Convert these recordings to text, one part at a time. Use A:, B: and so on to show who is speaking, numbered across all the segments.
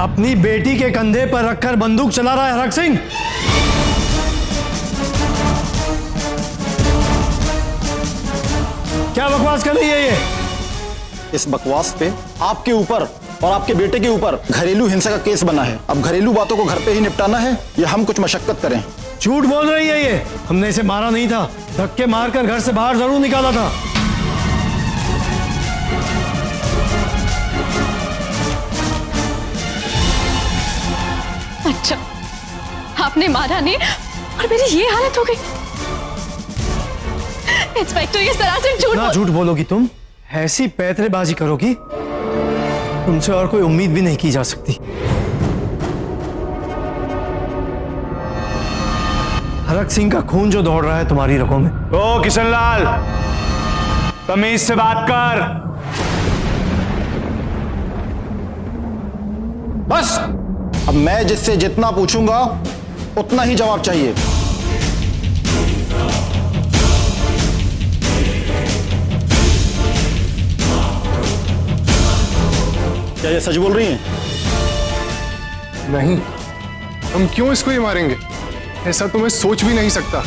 A: अपनी बेटी के कंधे पर रखकर बंदूक चला रहा है हरक सिंह। क्या बकवास कर रही है ये?
B: इस बकवास पे आपके ऊपर और आपके बेटे के ऊपर घरेलू हिंसा का केस बना है। अब घरेलू बातों को घर पे ही निपटाना है या हम कुछ मशक्कत करें?
A: झूठ बोल रही है ये। हमने इसे मारा नहीं था, धक्के मारकर घर से बाहर जरूर निकाला था।
C: अच्छा, आपने मारा नहीं और मेरी ये हालत हो गई। इंस्पेक्टर, ये सरासर झूठ।
A: ना झूठ बोलोगी तुम, ऐसी पैतरेबाजी करोगी, तुमसे और कोई उम्मीद भी नहीं की जा सकती। हरक सिंह का खून जो दौड़ रहा है तुम्हारी रगों में।
D: ओ किशनलाल, तमीज से बात कर।
B: बस, अब मैं जिससे जितना पूछूंगा उतना ही जवाब चाहिए। क्या ये सच बोल रही हैं?
E: नहीं, हम क्यों इसको ही मारेंगे? ऐसा तो मैं सोच भी नहीं सकता।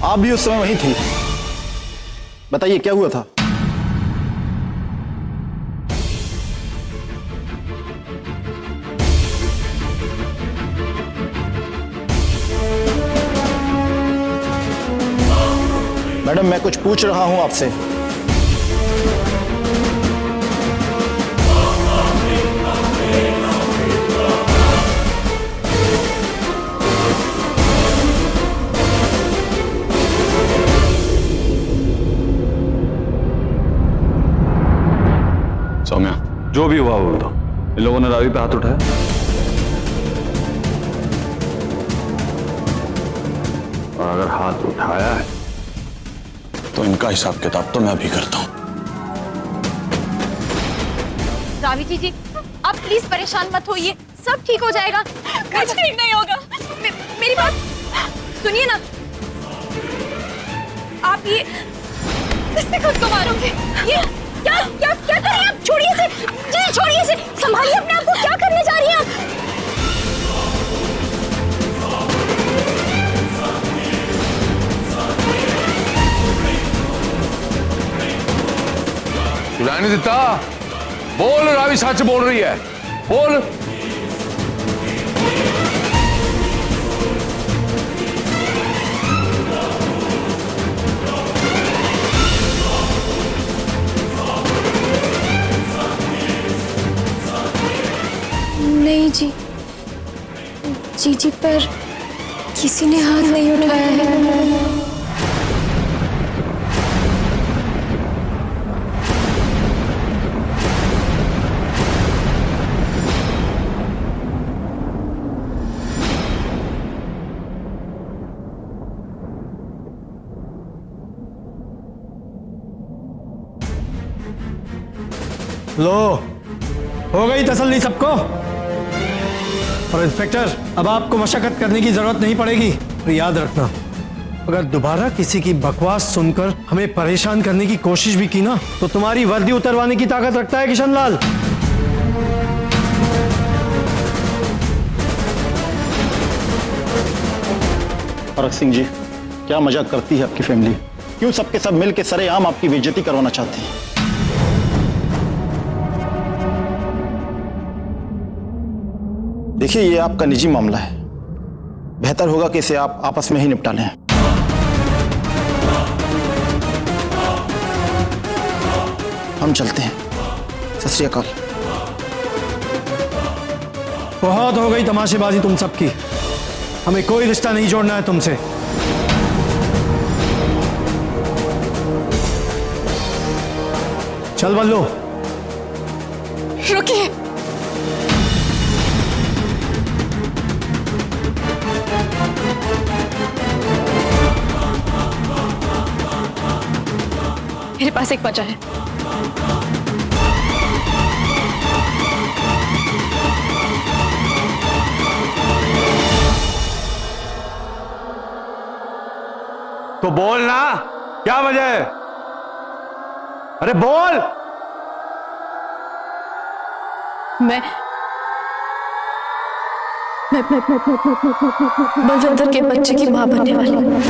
B: आप भी उस समय वहीं थी, बताइए क्या हुआ था? मैडम, मैं कुछ पूछ रहा हूं आपसे।
D: सौम्या, जो भी हुआ बोल दो। इन लोगों ने रावी पे हाथ उठाया। और अगर हाथ उठाया है तो इनका हिसाब किताब तो मैं अभी करता हूं।
C: रावी जी, आप प्लीज परेशान मत होइए, सब ठीक हो जाएगा। कुछ ठीक नहीं होगा। मेरी बात सुनिए ना। आप ये किससे खुद को मारोगे? ये क्या क्या क्या कर रही हैं आप? छोड़िए इसे जी, छोड़िए इसे, संभालिए अपने आप को। क्या करने जा रही हैं आप?
F: सुनाई देता? बोल, रावी सच बोल रही है, बोल।
G: नहीं जी, जीजी पर किसी ने हाथ नहीं उठाया है।
A: लो, हो गई तसल्ली सबको। और इंस्पेक्टर, अब आपको मशक्कत करने की जरूरत नहीं पड़ेगी। और याद रखना, अगर दोबारा किसी की बकवास सुनकर हमें परेशान करने की कोशिश भी की ना, तो तुम्हारी वर्दी उतरवाने की ताकत रखता है किशनलाल।
B: हरक सिंह जी, क्या मजाक करती है आपकी फैमिली? क्यों सबके सब मिल के सरेआम आपकी बेइज्जती करवाना चाहते हैं? देखिए, ये आपका निजी मामला है, बेहतर होगा कि इसे आप आपस में ही निपटा लें। हम चलते हैं। सत श्री अकाल।
A: बहुत हो गई तमाशेबाजी तुम सबकी, हमें कोई रिश्ता नहीं जोड़ना है तुमसे। चल बल्लू।
C: रुकिए, मेरे पास एक वजह है।
F: तो बोल ना, क्या वजह है? अरे बोल।
G: मैं बलविंदर के बच्चे की मां बनने वाली हूँ।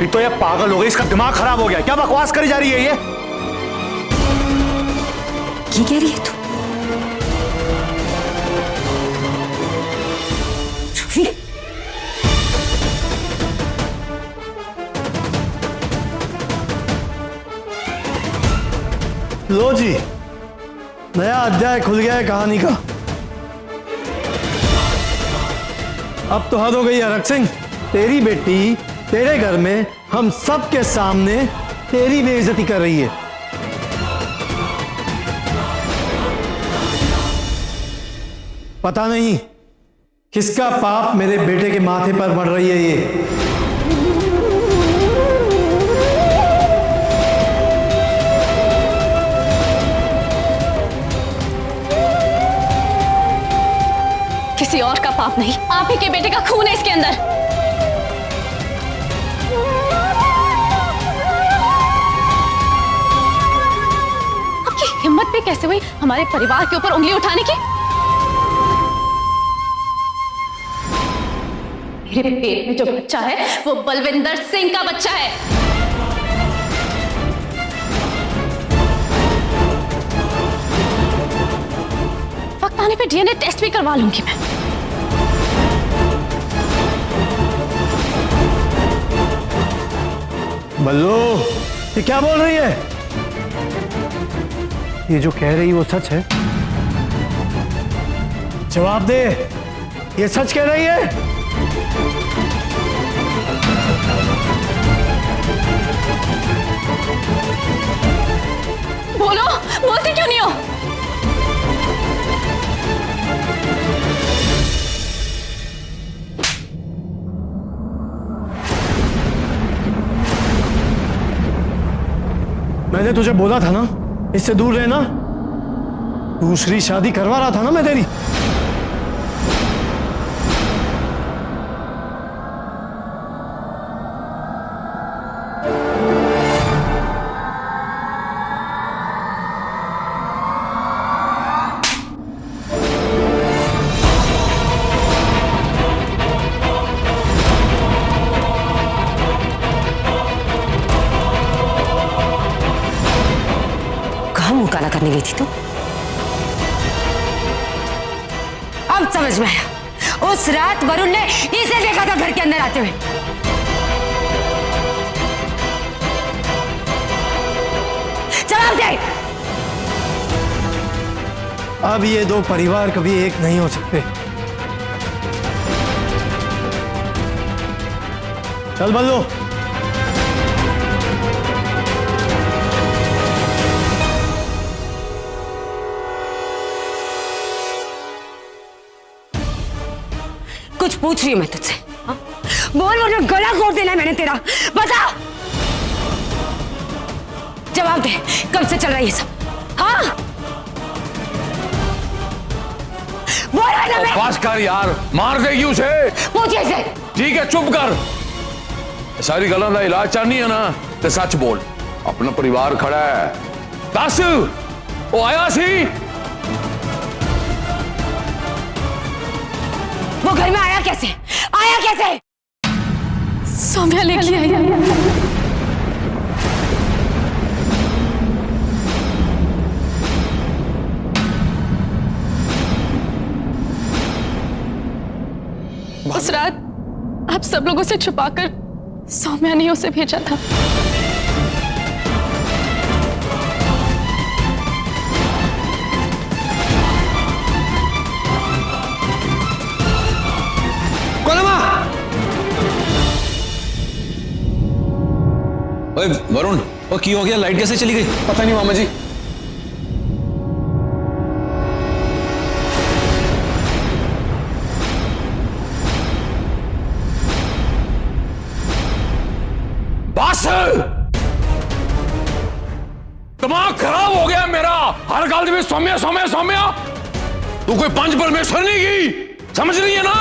D: तो ये पागल हो गई, इसका दिमाग खराब हो गया। क्या बकवास करी जा रही है ये?
G: की कह रही है तू?
A: लो जी, नया अध्याय खुल गया है कहानी का। अब तो हद हो गई है रख सिंह। तेरी बेटी तेरे घर में हम सब के सामने तेरी बेइज्जती कर रही है। पता नहीं किसका पाप मेरे बेटे के माथे पर मर रही है ये।
C: किसी और का पाप नहीं, आप ही के बेटे का खून है इसके अंदर। आपकी हिम्मत भी कैसे हुई हमारे परिवार के ऊपर उंगली उठाने की? मेरे पेट में जो बच्चा है वो बलविंदर सिंह का बच्चा है। वक्त आने पे डीएनए टेस्ट भी करवा लूंगी मैं।
A: बल्लो, ये क्या बोल रही है? ये जो कह रही वो सच है? जवाब दे, ये सच कह रही है?
C: बोलो, बोलते क्यों नहीं हो?
A: मैंने तुझे बोला था ना इससे दूर रहना। दूसरी शादी करवा रहा था ना मैं तेरी।
H: मुंह काला करने गई थी तू? अब समझ में आया। उस रात वरुण ने इसे देखा था घर के अंदर आते हुए। जवाब दे।
A: अब ये दो परिवार कभी एक नहीं हो सकते। चल बल्लो।
H: कुछ पूछ रही हूं मैं तुझसे। बोल, वरना गला घोट देना है मैंने तेरा। बता, जवाब दे, कब से चल रहा है ये सब? हाँ बोल वरना मैं।
F: बस कर यार, मार देगी उसे।
H: पूछे से।
F: ठीक है, चुप कर। सारी गलों का इलाज चाहनी है ना तो सच बोल। अपना परिवार खड़ा है, दस वो आया सी?
H: वो घर में आया कैसे? आया कैसे?
G: सौम्या लेके आई। उस रात आप सब लोगों से छुपाकर सौम्या ने उसे भेजा था।
A: कोलमा
I: ओए वरुण, वो की हो गया? लाइट कैसे चली गई?
E: पता नहीं मामा जी।
F: बस दिमाग खराब हो गया मेरा। हर गल में सौम्या सौम्या सौम्या। तू कोई पंच परमेश्वर नहीं की, समझ रही है ना?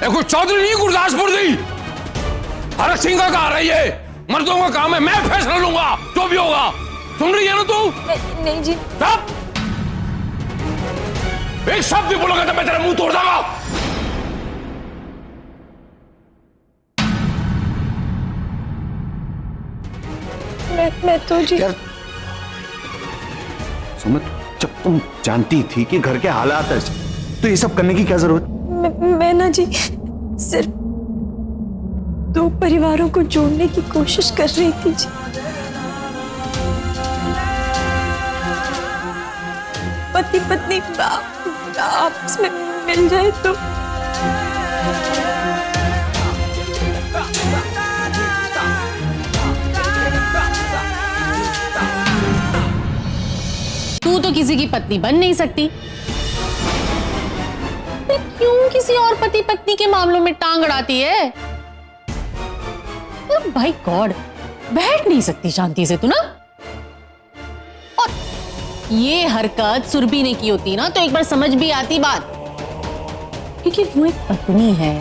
F: ये कोई चौधरी नहीं गुरदासपुर दी। हर सिंह का घर है ये, मर्दों का काम है। मैं फैसला लूंगा जो भी होगा। सुन रही है ना तू?
C: नहीं जी।
F: तब एक शब्द भी बोलोगे तो मैं तेरा मुंह तोड़ दूंगा।
C: मैं तो जी
D: सुमित, जब तुम जानती थी कि घर के हालात है तो ये सब करने की क्या जरूरत?
C: मैं ना जी सिर्फ दो परिवारों को जोड़ने की कोशिश कर रही थी जी। पति पत्नी आपस में मिल जाए तो।
G: तू तो किसी की पत्नी बन नहीं सकती, तो क्यों किसी और पति पत्नी के मामलों में टांग अड़ाती है? तो भाई गॉड, बैठ नहीं सकती शांति से तू ना? और ये हरकत सुरभि ने की होती ना तो एक बार समझ भी आती बात, क्योंकि वो एक पत्नी है,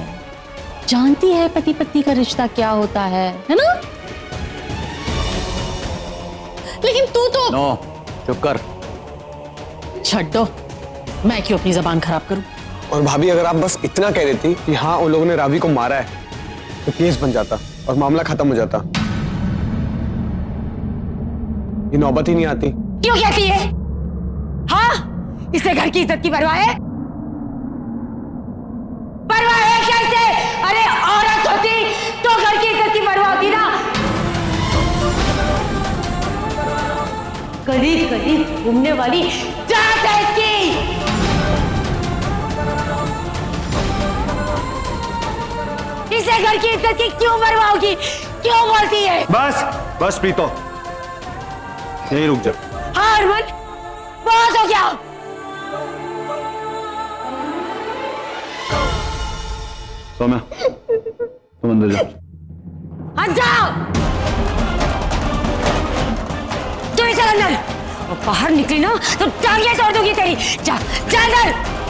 G: जानती है पति पत्नी का रिश्ता क्या होता है ना? लेकिन तू तो
I: नो, चुप कर।
G: छड्डो, मैं क्यों अपनी जबान खराब करूं?
E: और भाभी, अगर आप बस इतना कह देती कि हाँ उन लोगों ने रावी को मारा है तो केस बन जाता और मामला खत्म हो जाता। ये नौबत ही नहीं आती।
H: क्यों कहती है? हाँ, इसे घर की इज्जत की परवाह है? परवाह है क्या इसे? अरे औरत होती तो घर की इज्जत की परवाह होती ना। गली गली घूमने वाली जात है इसकी। इसे घर की इज्जत की क्यों परवाह होगी? क्यों बोलती है?
D: बस बस प्रीतो, यहीं रुक जा।
H: हाँ अरमान, बहुत हो गया।
D: सौम्या, तुम अंदर जाओ।
H: हट जाओ, तू ही चल अंदर। और बाहर निकली ना तो टांगे तोड़ दूंगी तेरी। जा जा अंदर।